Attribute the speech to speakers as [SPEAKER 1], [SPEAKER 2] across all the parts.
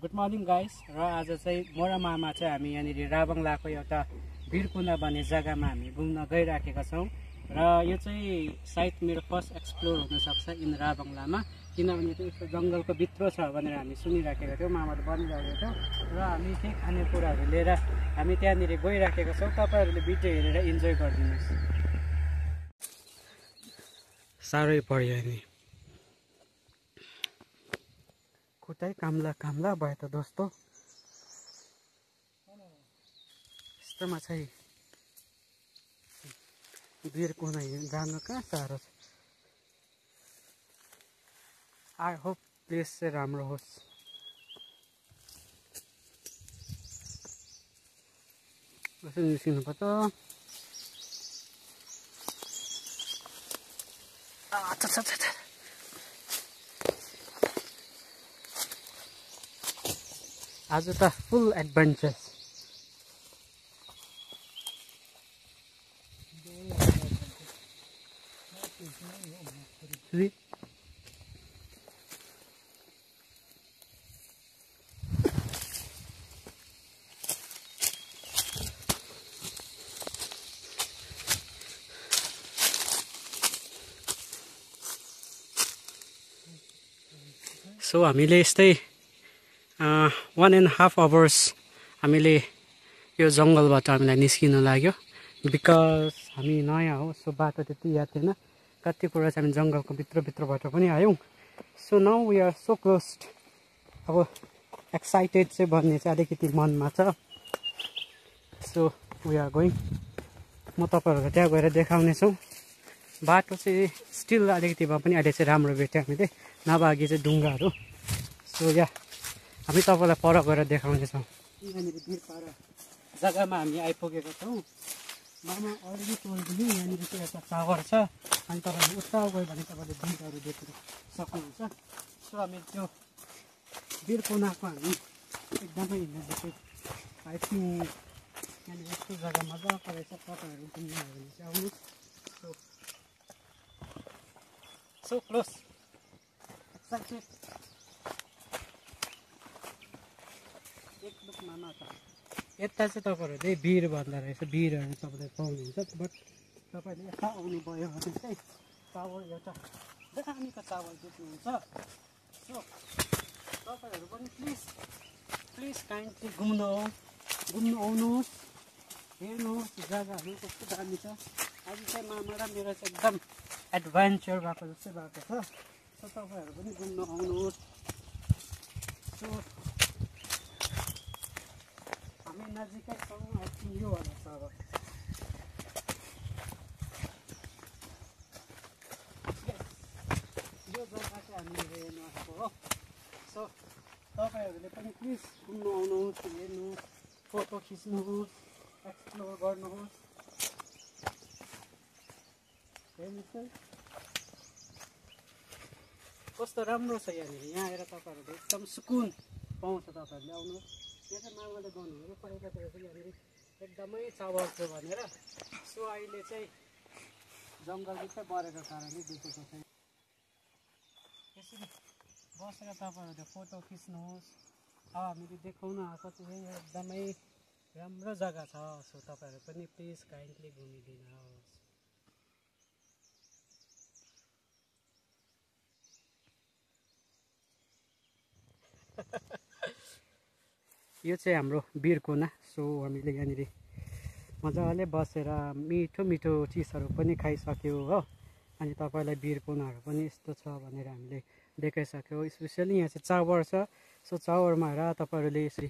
[SPEAKER 1] Good morning guys. र आज चाहिँ म र मामा चाहिँ हामी यहाँनिर राबङलाको एउटा वीरकुना भन्ने जग्गामा हामी घुम्न गइराखेका छौँ। र यो चाहिँ सायद मेरो फर्स्ट एक्सप्लोर हुनसक्छ इन राबङलामा, किनभने त्यो यस्तो जङ्गलको भित्र छ भनेर हामी सुनिराखेका थियौँ, मामाले भनिरहेको थियो। र हामी केही खानेकुराहरू लिएर हामी त्यहाँनिर गइराखेका छौँ। तपाईँहरूले भिडियो हेरेर इन्जोय गरिदिनुहोस्। साह्रै पऱ्यो नि, खुट्टै काम्ला भयो त दोस्तो। यस्तोमा चाहिँ वीरकुना जानु कहाँ साह्रो छ। आई होप प्लेस चाहिँ राम्रो होस्। कसरी निस्किनु पर्छ? आज त फुल एडभेन्चर। सो हामीले यस्तै 1.5 hours हामीले यो जङ्गलबाट हामीलाई निस्किन लाग्यो, बिकज हामी नयाँ हो। सो बाटो त्यति याद थिएन, कति कुरा चाहिँ हामी जङ्गलको भित्रबाट पनि आयौँ। So now we are so close. अब एक्साइटेड चाहिँ भन्ने चाहिँ अलिकति मनमा छ। So we are going. म तपाईँहरूको त्यहाँ गएर देखाउनेछु। बाटो चाहिँ स्टिल अलिकति भए पनि अहिले चाहिँ राम्रो भेट्यो हामीले, नभए चाहिँ ढुङ्गाहरू। सो या हामी तपाईँलाई पर गएर देखाउनेछौँ। यहाँनिर वीरपाडा जग्गामा हामी आइपुगेका छौँ। मामा अलरेडी टोल्दिनु यहाँनिर चाहिँ एउटा टावर छ, अनि तपाईँहरूले उता गयो भने तपाईँले भिउहरू देख्न सक्नुहुन्छ। सो हामी त्यो वीरकुनाको हामी एकदमै नजिकै आइथिङ्क यहाँनिर यस्तो जग्गा मजाको रहेछ। तपाईँहरू घुम्नु भयो भने चाहिँ आउनुहोस्। So close, excited. मामा त यता चाहिँ तपाईँहरू चाहिँ भिर भन्दा रहेछ, भिरहरू तपाईँले पाउनुहुन्छ। बट तपाईँले यता आउनु भयो भने चाहिँ चावल एउटा दामीको चावल देख्नुहुन्छ। सो तपाईँहरू पनि प्लिज काइन्डली घुम्नु आउनुहोस्, हेर्नुहोस् जग्गाहरू कस्तो दामी छ। आज चाहिँ मामा र मेरो चाहिँ एकदम एडभेन्चर भएको जस्तै भएको छ। सो तपाईँहरू पनि घुम्नु आउनुहोस्। सो हामी नजिकै छौँ। यो होला छ अब यो जग्गा चाहिँ हामीले हेर्नु आएको हो। सो तपाईँहरूले पनि प्लिज घुम्नु आउनुहोस्, हेर्नुहोस्, फोटो खिच्नुहोस्, एक्सप्लोर गर्नुहोस्। हेर्नुहोस् है कस्तो राम्रो छ यहाँनिर। यहाँ आएर तपाईँहरूले एकदम सुकुन पाउँछ। तपाईँहरूले आउनुहोस्। यहाँ चाहिँ मामाले भन्नुभयो पहिलातिर चाहिँ यहाँनिर एकदमै चावल थियो भनेर। सो अहिले चाहिँ जङ्गलभित्रै बढेको कारणले देखेको छैन। यसरी बसेर तपाईँहरूले फोटो खिच्नुहोस्। अब हामीले देखाउन आएको चाहिँ एकदमै राम्रो जग्गा छ। सो तपाईँहरू पनि प्लिज काइन्डली घुमिदिनुहोस्। यो चाहिँ हाम्रो वीरकुना। सो हामीले यहाँनिर मजाले बसेर मिठो चिजहरू पनि खाइसक्यो हो। अनि तपाईँलाई वीरकुनाहरू पनि यस्तो छ भनेर हामीले देखाइसक्यो। स्पेसली यहाँ चाहिँ चावर छ। सो चावरमा आएर तपाईँहरूले यसरी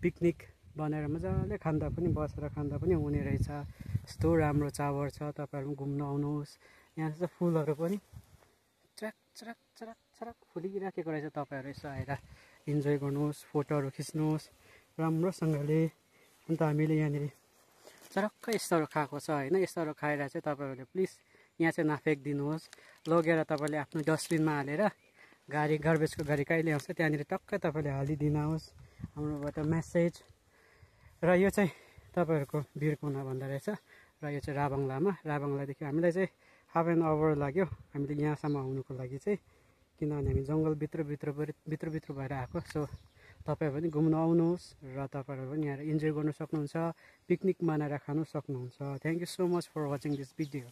[SPEAKER 1] पिकनिक बनाएर मजाले खाँदा पनि, बसेर खाँदा पनि हुने रहेछ। यस्तो राम्रो चावर छ। तपाईँहरू पनि घुम्न आउनुहोस्। यहाँ चाहिँ फुलहरू पनि चरक फुलिराखेको रहेछ। तपाईँहरू यसो आएर इन्जोय गर्नुहोस्, फोटोहरू खिच्नुहोस् राम्रोसँगले। अन्त हामीले यहाँनिर चरक्क यस्तोहरू खाएको छ होइन। यस्तोहरू खाएर चाहिँ तपाईँहरूले प्लिज यहाँ चाहिँ नफ्याँकिदिनुहोस्। लगेर तपाईँले आफ्नो डस्टबिनमा हालेर गार्बेजको गाडी कहिले आउँछ त्यहाँनिर टक्कै तपाईँले हालिदिनुहोस्। हाम्रोबाट मेसेज। र यो चाहिँ तपाईँहरूको वीरकुना भन्दा रहेछ। र यो चाहिँ राबङलादेखि हामीलाई चाहिँ 1/2 hour लाग्यो हामीले यहाँसम्म आउनुको लागि चाहिँ, किनभने हामी जङ्गल भित्र भएर आएको। सो तपाईँ पनि घुम्न आउनुहोस् र तपाईँहरू पनि यहाँ इन्जोय गर्न सक्नुहुन्छ, पिकनिक मनाएर खानु सक्नुहुन्छ। Thank you so much for watching this video.